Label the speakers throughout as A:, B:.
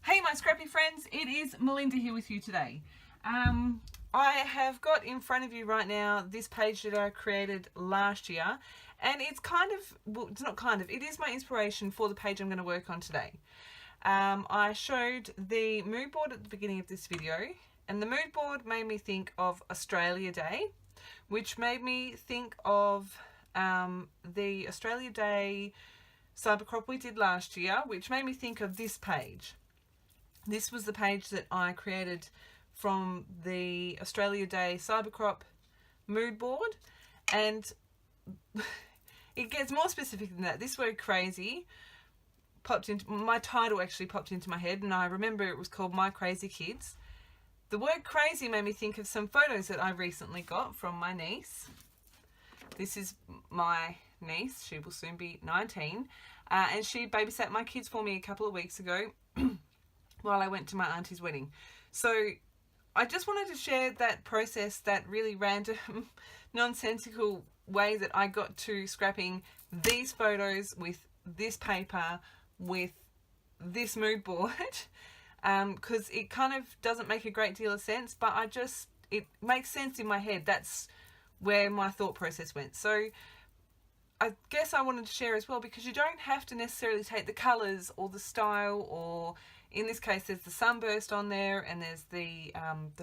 A: Hey my scrappy friends, it is Melinda here with you today. I have got in front of you right now this page that I created last year, and it's kind of, well, it's not kind of, it is my inspiration for the page I'm going to work on today. I showed the mood board at the beginning of this video, and the mood board made me think of Australia Day, which made me think of the Australia Day cyber crop we did last year, which made me think of this page. This was the page that I created from the Australia Day Cybercrop mood board, and it gets more specific than that. This word crazy popped into my title, actually popped into my head, and I remember it was called My Crazy Kids. The word crazy made me think of some photos that I recently got from my niece. This is my niece. She will soon be 19, and she babysat my kids for me a couple of weeks ago while I went to my auntie's wedding. So I just wanted to share that process, that really random, nonsensical way that I got to scrapping these photos with this paper, with this mood board, because it kind of doesn't make a great deal of sense, but it makes sense in my head. That's where my thought process went. So I guess I wanted to share as well, because you don't have to necessarily take the colours or the style, or in this case there's the sunburst on there, and there's the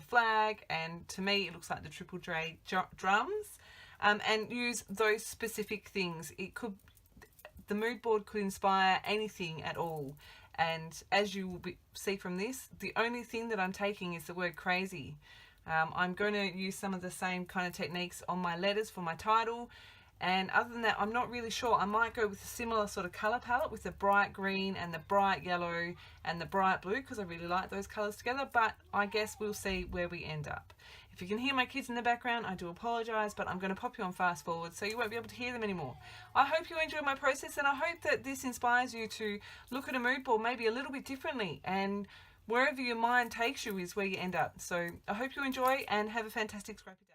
A: flag, and to me it looks like the Triple J drums, and use those specific things. The mood board could inspire anything at all, and as you will see from this, the only thing that I'm taking is the word crazy. I'm going to use some of the same kind of techniques on my letters for my title. And other than that, I'm not really sure. I might go with a similar sort of colour palette with the bright green and the bright yellow and the bright blue, because I really like those colours together, but I guess we'll see where we end up. If you can hear my kids in the background, I do apologise, but I'm going to pop you on fast forward so you won't be able to hear them anymore. I hope you enjoy my process, and I hope that this inspires you to look at a mood board maybe a little bit differently, and wherever your mind takes you is where you end up. So I hope you enjoy and have a fantastic scrappy day.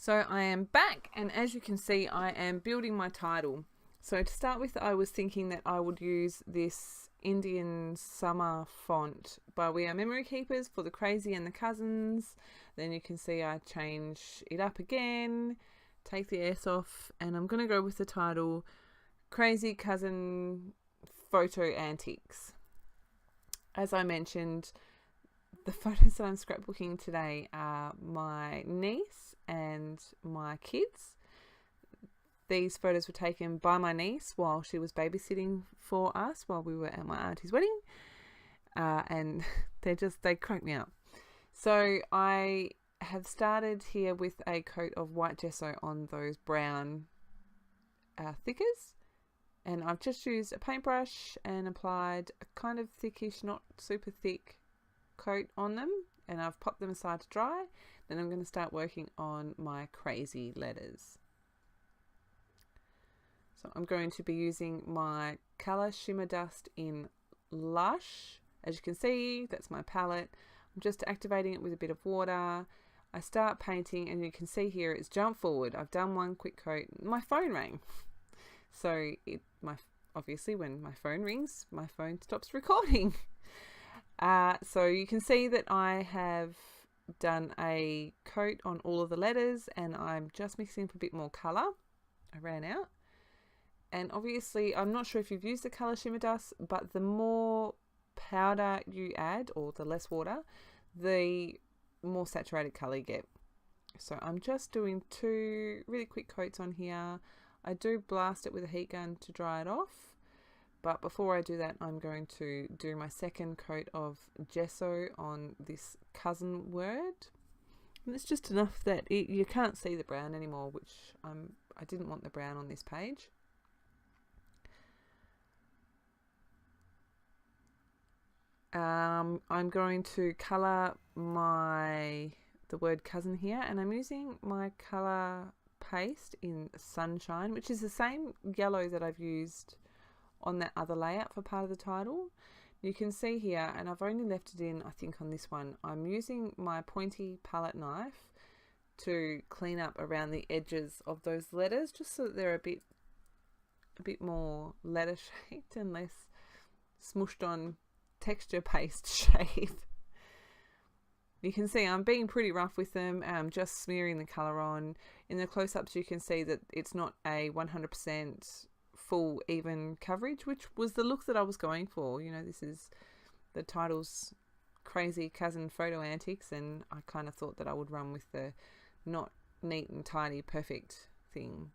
A: So I am back, and as you can see, I am building my title. So to start with, I was thinking that I would use this Indian summer font by We Are Memory Keepers for the Crazy and the Cousins. Then you can see I change it up again, take the S off, and I'm going to go with the title Crazy Cousin Photo Antics. As I mentioned, the photos that I'm scrapbooking today are my niece and my kids. These photos were taken by my niece while she was babysitting for us while we were at my auntie's wedding, and they crack me up. So I have started here with a coat of white gesso on those brown thickers, and I've just used a paintbrush and applied a kind of thickish, not super thick coat on them, and I've popped them aside to dry. Then I'm going to start working on my crazy letters. So I'm going to be using my colour Shimmer Dust in Lush. As you can see, that's my palette. I'm just activating it with a bit of water. I start painting, and you can see here it's jumped forward. I've done one quick coat. My phone rang. So obviously when my phone rings, my phone stops recording. So you can see that I have done a coat on all of the letters, and I'm just mixing up a bit more colour. I ran out. And obviously, I'm not sure if you've used the colour Shimmer Dust, but the more powder you add, or the less water, the more saturated colour you get. So I'm just doing 2 really quick coats on here. I do blast it with a heat gun to dry it off. But before I do that, I'm going to do my second coat of gesso on this cousin word. And it's just enough that you can't see the brown anymore, which I didn't want the brown on this page. I'm going to colour the word cousin here, and I'm using my colour paste in Sunshine, which is the same yellow that I've used on that other layout for part of the title. You can see here, and I've only left it in, I think, on this one. I'm using my pointy palette knife to clean up around the edges of those letters, just so that they're a bit more letter shaped and less smushed on texture paste shape. You can see I'm being pretty rough with them. I'm just smearing the colour on. In the close-ups you can see that it's not a 100% full even coverage, which was the look that I was going for. You know, this is the title's crazy cousin photo antics, and I kind of thought that I would run with the not neat and tidy perfect thing.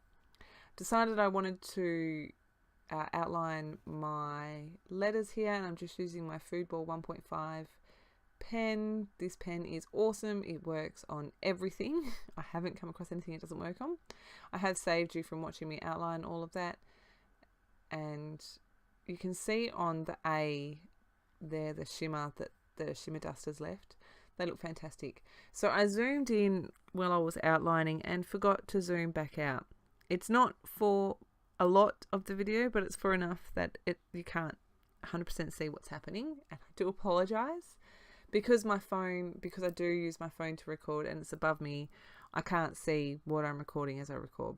A: Decided I wanted to outline my letters here, and I'm just using my Foodball 1.5 pen. This pen is awesome. It works on everything. I haven't come across anything it doesn't work on. I have saved you from watching me outline all of that, and you can see on the A there the shimmer that the shimmer dust has left. They look fantastic. So I zoomed in while I was outlining and forgot to zoom back out. It's not for a lot of the video, but it's for enough that you can't 100% see what's happening, and I do apologize. Because I do use my phone to record and it's above me, I can't see what I'm recording as I record.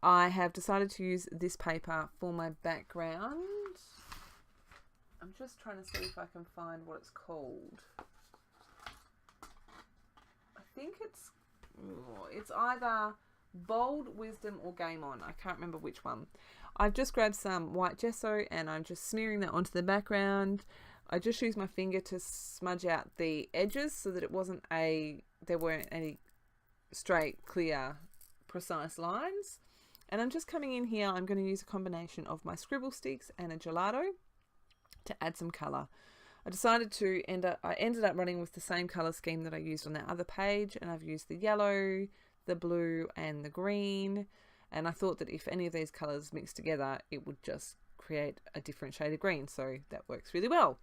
A: I have decided to use this paper for my background. I'm just trying to see if I can find what it's called. I think it's either Bold, Wisdom or Game On. I can't remember which one. I've just grabbed some white gesso and I'm just smearing that onto the background. I just used my finger to smudge out the edges so that there weren't any straight, clear, precise lines. And I'm just coming in here, I'm going to use a combination of my scribble sticks and a gelato to add some colour. I decided to I ended up running with the same colour scheme that I used on that other page, and I've used the yellow, the blue and the green, and I thought that if any of these colours mixed together it would just create a different shade of green, so that works really well.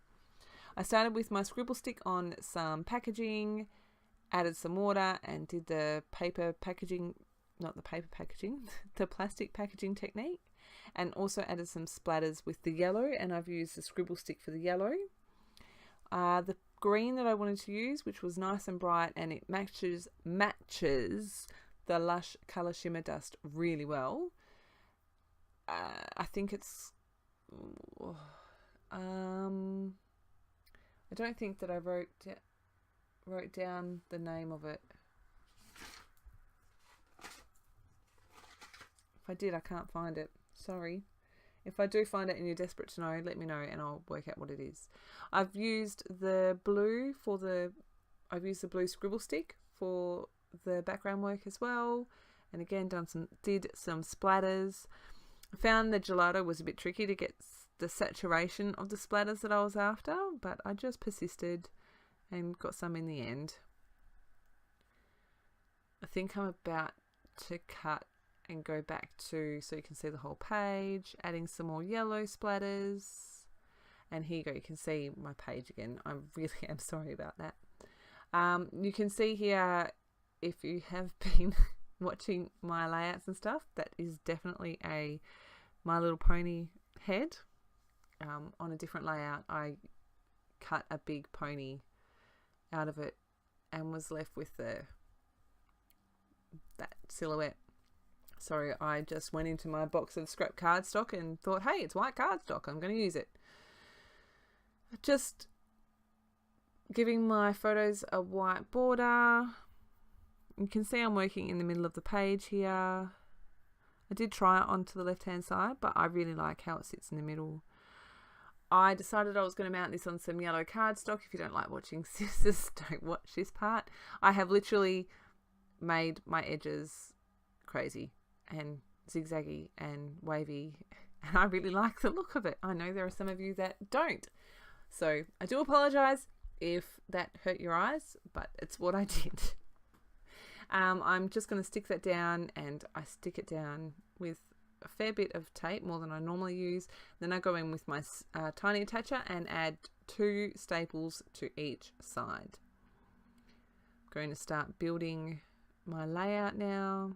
A: I started with my scribble stick on some packaging, added some water and did the paper packaging, not the paper packaging, the plastic packaging technique, and also added some splatters with the yellow, and I've used the scribble stick for the yellow. The green that I wanted to use, which was nice and bright, and it matches the Lush Colour Shimmer Dust really well. I think it's... I don't think that I wrote down the name of it. If I did, I can't find it. Sorry. If I do find it and you're desperate to know, let me know and I'll work out what it is. I've used the blue blue scribble stick for the background work as well. And again, did some splatters. I found the gelato was a bit tricky to get the saturation of the splatters that I was after, but I just persisted and got some in the end. I think I'm about to cut and go back to, so you can see the whole page, adding some more yellow splatters. And here you go, you can see my page again. I really am sorry about that. You can see here, if you have been watching my layouts and stuff, that is definitely a My Little Pony head. On a different layout, I cut a big pony out of it and was left with that silhouette. So I just went into my box of scrap cardstock and thought, hey, it's white cardstock, I'm going to use it. Just giving my photos a white border. You can see I'm working in the middle of the page here. I did try it onto the left hand side, but I really like how it sits in the middle. I decided I was going to mount this on some yellow cardstock. If you don't like watching scissors, don't watch this part. I have literally made my edges crazy and zigzaggy and wavy, and I really like the look of it. I know there are some of you that don't. So I do apologise if that hurt your eyes, but it's what I did. I'm just going to stick that down, and I stick it down with a fair bit of tape, more than I normally use. Then I go in with my tiny attacher and add 2 staples to each side. I'm going to start building my layout now.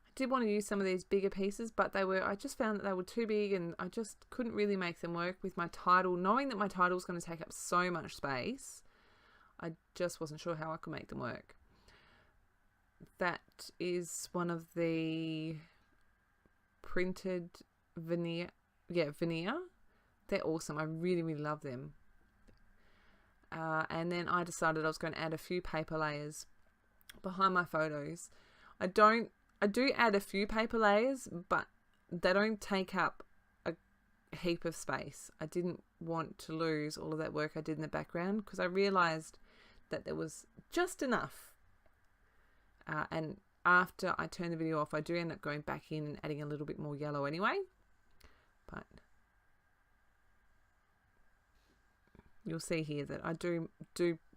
A: I did want to use some of these bigger pieces, but I just found that they were too big, and I just couldn't really make them work with my title. Knowing that my title was going to take up so much space, I just wasn't sure how I could make them work. that is one of the printed veneer. Yeah, veneer. They're awesome. I really, really love them. And then I decided I was going to add a few paper layers behind my photos. I do add a few paper layers, but they don't take up a heap of space. I didn't want to lose all of that work I did in the background because I realized that there was just enough. And after I turn the video off, I do end up going back in and adding a little bit more yellow anyway. But you'll see here that I do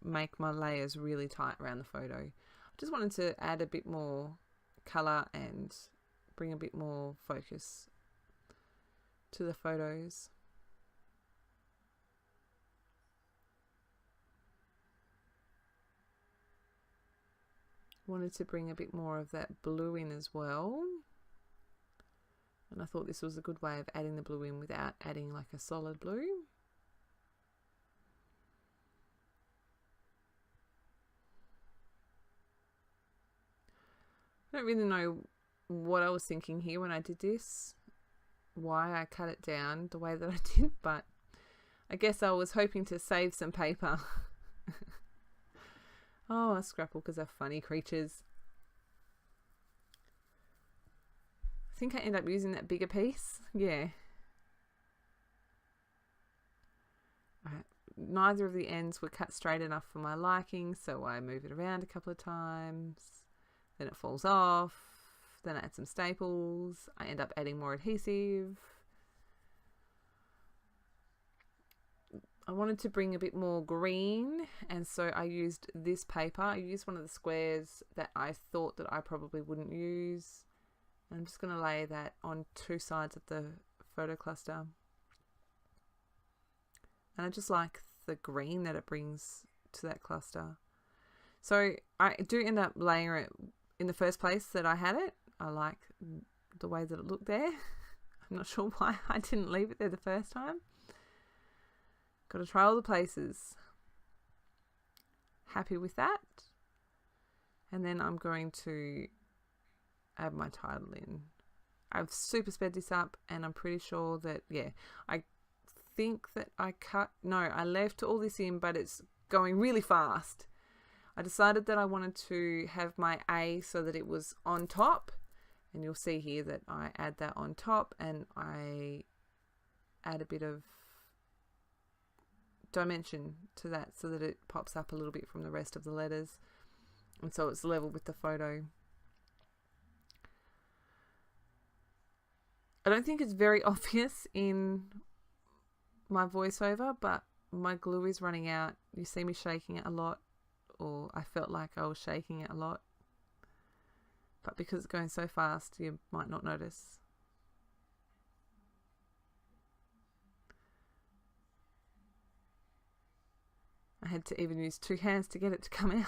A: make my layers really tight around the photo. I just wanted to add a bit more color and bring a bit more focus to the photos. Wanted to bring a bit more of that blue in as well. And I thought this was a good way of adding the blue in without adding like a solid blue. I don't really know what I was thinking here when I did this, why I cut it down the way that I did, but I guess I was hoping to save some paper. Oh, scrapbookers are funny creatures. I think I end up using that bigger piece. Yeah. Neither of the ends were cut straight enough for my liking, so I move it around a couple of times. Then it falls off. Then I add some staples. I end up adding more adhesive. I wanted to bring a bit more green, and so I used this paper. I used one of the squares that I thought that I probably wouldn't use. I'm just going to lay that on two sides of the photo cluster. And I just like the green that it brings to that cluster. So I do end up layering it in the first place that I had it. I like the way that it looked there. I'm not sure why I didn't leave it there the first time. Got to try all the places. Happy with that. And then I'm going to add my title in. I've super sped this up, and I'm pretty sure that, yeah, I think that I left all this in, but it's going really fast. I decided that I wanted to have my A so that it was on top, and you'll see here that I add that on top, and I add a bit of dimension to that so that it pops up a little bit from the rest of the letters, and so it's level with the photo. I don't think it's very obvious in my voiceover, but my glue is running out. You see me shaking it a lot, or I felt like I was shaking it a lot, but because it's going so fast, you might not notice. I had to even use two hands to get it to come out.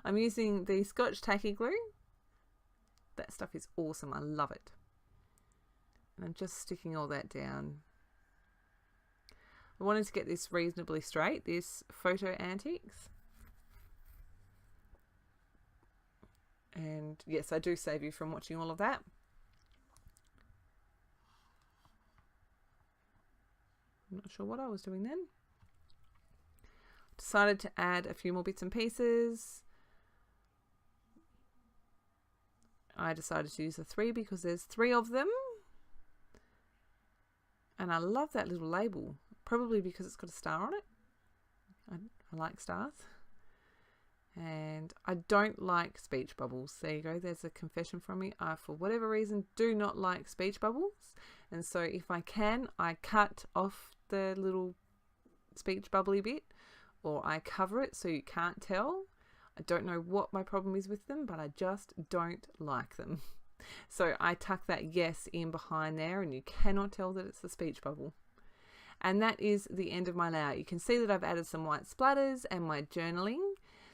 A: I'm using the Scotch tacky glue. That stuff is awesome. I love it. And I'm just sticking all that down. I wanted to get this reasonably straight, this photo Antics. And yes, I do save you from watching all of that. I'm not sure what I was doing then. Decided to add a few more bits and pieces. I decided to use the 3 because there's 3 of them. And I love that little label, probably because it's got a star on it. I like stars. And I don't like speech bubbles. There you go. There's a confession from me. I, for whatever reason, do not like speech bubbles. And so if I can, I cut off the little speech bubbly bit, or I cover it so you can't tell. I don't know what my problem is with them, but I just don't like them. So I tuck that yes in behind there, and you cannot tell that it's the speech bubble. And that is the end of my layout. You can see that I've added some white splatters and my journaling.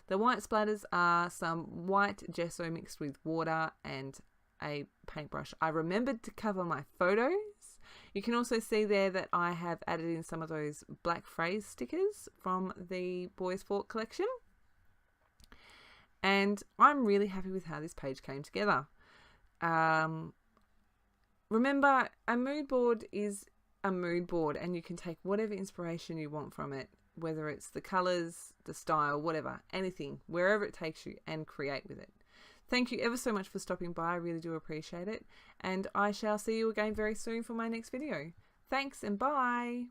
A: The white splatters are some white gesso mixed with water and a paintbrush. I remembered to cover my photos. You can also see there that I have added in some of those black phrase stickers from the Boys Fork collection. And I'm really happy with how this page came together. Remember, a mood board is a mood board, and you can take whatever inspiration you want from it, whether it's the colours, the style, whatever, anything, wherever it takes you, and create with it. Thank you ever so much for stopping by. I really do appreciate it. And I shall see you again very soon for my next video. Thanks and bye.